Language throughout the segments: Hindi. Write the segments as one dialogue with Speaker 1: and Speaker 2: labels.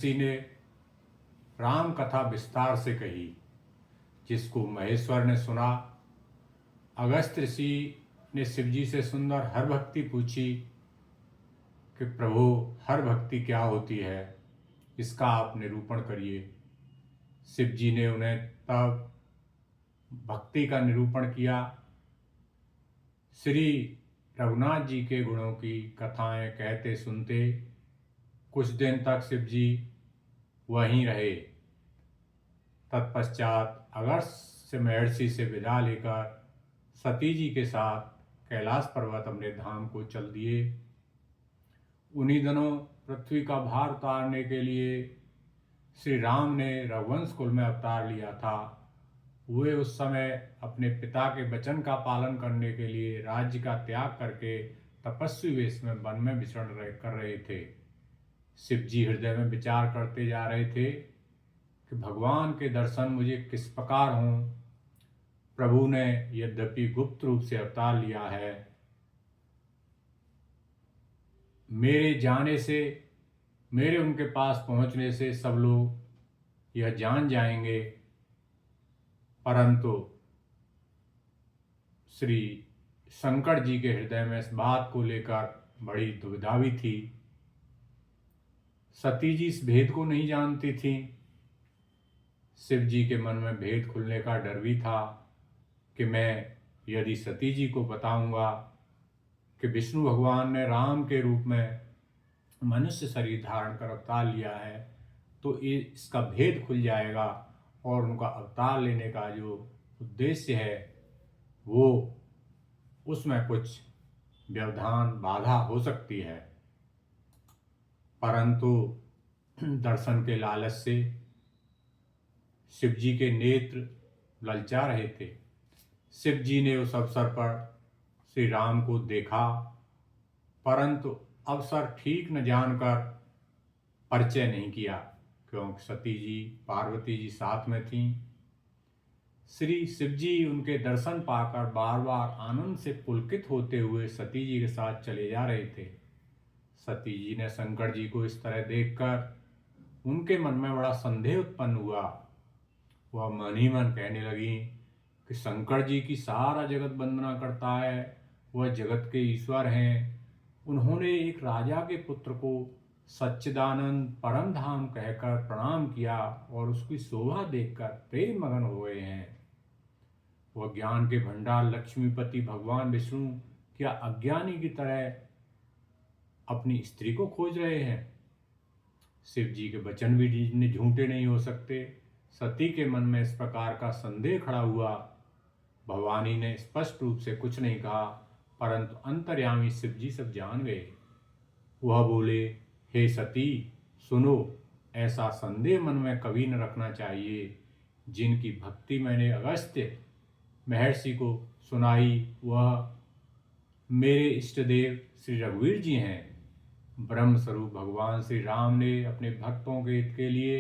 Speaker 1: किसी ने राम कथा विस्तार से कही, जिसको महेश्वर ने सुना। अगस्त ऋषि ने शिवजी से सुंदर हर भक्ति पूछी कि प्रभु, हर भक्ति क्या होती है, इसका आप निरूपण करिए। शिवजी ने उन्हें तब भक्ति का निरूपण किया। श्री रघुनाथ जी के गुणों की कथाएं कहते सुनते कुछ दिन तक शिवजी वहीं रहे। तत्पश्चात अगस्त महर्षि से विदा लेकर सती जी के साथ कैलाश पर्वत अपने धाम को चल दिए। उन्हीं दिनों पृथ्वी का भार उतारने के लिए श्री राम ने रघुवंश कुल में अवतार लिया था। वे उस समय अपने पिता के वचन का पालन करने के लिए राज्य का त्याग करके तपस्वी वेश में वन में विचरण कर रहे थे। शिवजी हृदय में विचार करते जा रहे थे कि भगवान के दर्शन मुझे किस प्रकार हों। प्रभु ने यद्यपि गुप्त रूप से अवतार लिया है, मेरे जाने से, मेरे उनके पास पहुंचने से सब लोग यह जान जाएंगे, परंतु श्री शंकर जी के हृदय में इस बात को लेकर बड़ी दुविधा भी थी। सती जी इस भेद को नहीं जानती थी। शिव जी के मन में भेद खुलने का डर भी था कि मैं यदि सती जी को बताऊंगा कि विष्णु भगवान ने राम के रूप में मनुष्य शरीर धारण कर अवतार लिया है, तो इसका भेद खुल जाएगा और उनका अवतार लेने का जो उद्देश्य है वो उसमें कुछ व्यवधान बाधा हो सकती है। परंतु दर्शन के लालच से शिवजी के नेत्र ललचा रहे थे। शिवजी ने उस अवसर पर श्री राम को देखा, परंतु अवसर ठीक न जानकर परिचय नहीं किया, क्योंकि सती जी पार्वती जी साथ में थीं। श्री शिवजी उनके दर्शन पाकर बार बार आनंद से पुलकित होते हुए सती जी के साथ चले जा रहे थे। सती जी ने शंकर जी को इस तरह देखकर उनके मन में बड़ा संदेह उत्पन्न हुआ। वह मन ही मन कहने लगी कि शंकर जी की सारा जगत वंदना करता है, वह जगत के ईश्वर हैं। उन्होंने एक राजा के पुत्र को सच्चिदानंद परम धाम कहकर प्रणाम किया और उसकी शोभा देखकर प्रेम मगन हो गए हैं। वह ज्ञान के भंडार लक्ष्मीपति भगवान विष्णु क्या अज्ञानी की तरह अपनी स्त्री को खोज रहे हैं? शिव जी के वचन भी झूठे नहीं हो सकते। सती के मन में इस प्रकार का संदेह खड़ा हुआ। भवानी ने स्पष्ट रूप से कुछ नहीं कहा, परंतु अंतर्यामी शिव जी सब जान गए। वह बोले, हे सती सुनो, ऐसा संदेह मन में कभी न रखना चाहिए। जिनकी भक्ति मैंने अगस्त्य महर्षि को सुनाई वह मेरे इष्टदेव श्री रघुवीर जी हैं। ब्रह्म स्वरूप भगवान श्री राम ने अपने भक्तों के हित के लिए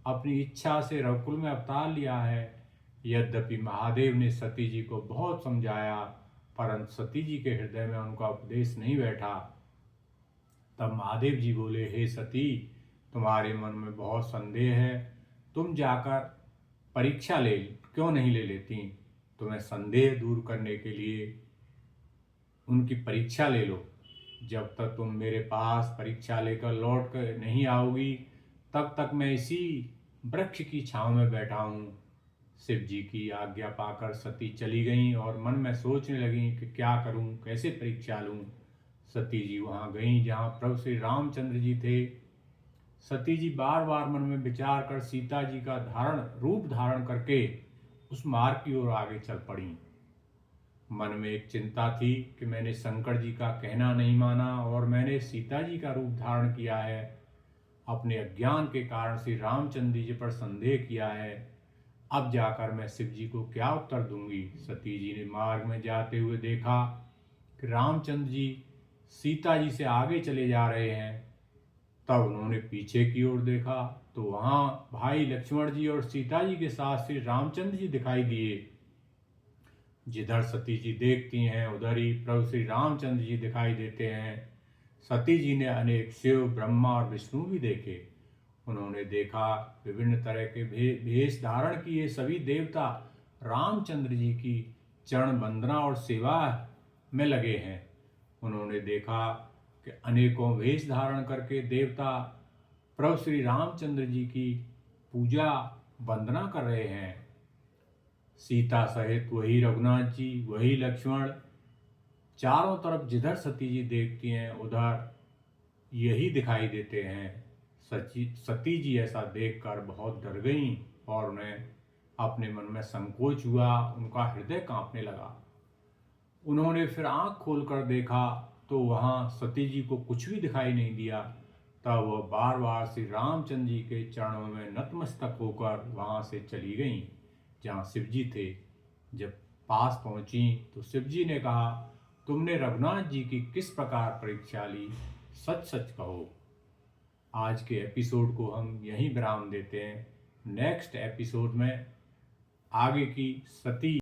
Speaker 1: अपनी इच्छा से रघुकुल में अवतार लिया है। यद्यपि महादेव ने सती जी को बहुत समझाया, परंतु सती जी के हृदय में उनका उपदेश नहीं बैठा। तब महादेव जी बोले, हे सती, तुम्हारे मन में बहुत संदेह है, तुम जाकर परीक्षा क्यों नहीं ले लेती? तुम्हें संदेह दूर करने के लिए उनकी परीक्षा ले लो। जब तक तुम मेरे पास परीक्षा लेकर लौट कर नहीं आओगी, तब तक मैं इसी वृक्ष की छांव में बैठा हूँ। शिव जी की आज्ञा पाकर सती चली गईं और मन में सोचने लगीं कि क्या करूँ, कैसे परीक्षा लूँ। सती जी वहाँ गईं जहाँ प्रभु श्री रामचंद्र जी थे। सती जी बार बार मन में विचार कर सीता जी का रूप धारण करके उस मार्ग की ओर आगे चल पड़ी। मन में एक चिंता थी कि मैंने शंकर जी का कहना नहीं माना और मैंने सीता जी का रूप धारण किया है। अपने अज्ञान के कारण श्री रामचंद्र जी पर संदेह किया है। अब जाकर मैं शिव जी को क्या उत्तर दूंगी? सती जी ने मार्ग में जाते हुए देखा कि रामचंद्र जी सीता जी से आगे चले जा रहे हैं। तब उन्होंने पीछे की ओर देखा तो वहाँ भाई लक्ष्मण जी और सीता जी के साथ श्री रामचंद्र जी दिखाई दिए। जिधर सती जी देखती हैं उधर ही प्रभु श्री रामचंद्र जी दिखाई देते हैं। सती जी ने अनेक शिव, ब्रह्मा और विष्णु भी देखे। उन्होंने देखा विभिन्न तरह के वेश धारण किए सभी देवता रामचंद्र जी की चरण वंदना और सेवा में लगे हैं। उन्होंने देखा कि अनेकों वेश धारण करके देवता प्रभु श्री रामचंद्र जी की पूजा वंदना कर रहे हैं। सीता सहित वही रघुनाथ जी, वही लक्ष्मण, चारों तरफ जिधर सती जी देखती हैं उधर यही दिखाई देते हैं। सती जी ऐसा देखकर बहुत डर गईं और उन्हें अपने मन में संकोच हुआ, उनका हृदय कांपने लगा। उन्होंने फिर आंख खोलकर देखा तो वहां सती जी को कुछ भी दिखाई नहीं दिया। तब वह बार बार श्री रामचंद्र जी के चरणों में नतमस्तक होकर वहां से चली गईं जहाँ शिव जी थे। जब पास पहुंची तो शिव जी ने कहा, तुमने रघुनाथ जी की किस प्रकार परीक्षा ली, सच सच कहो। आज के एपिसोड को हम यहीं विराम देते हैं। नेक्स्ट एपिसोड में आगे की सती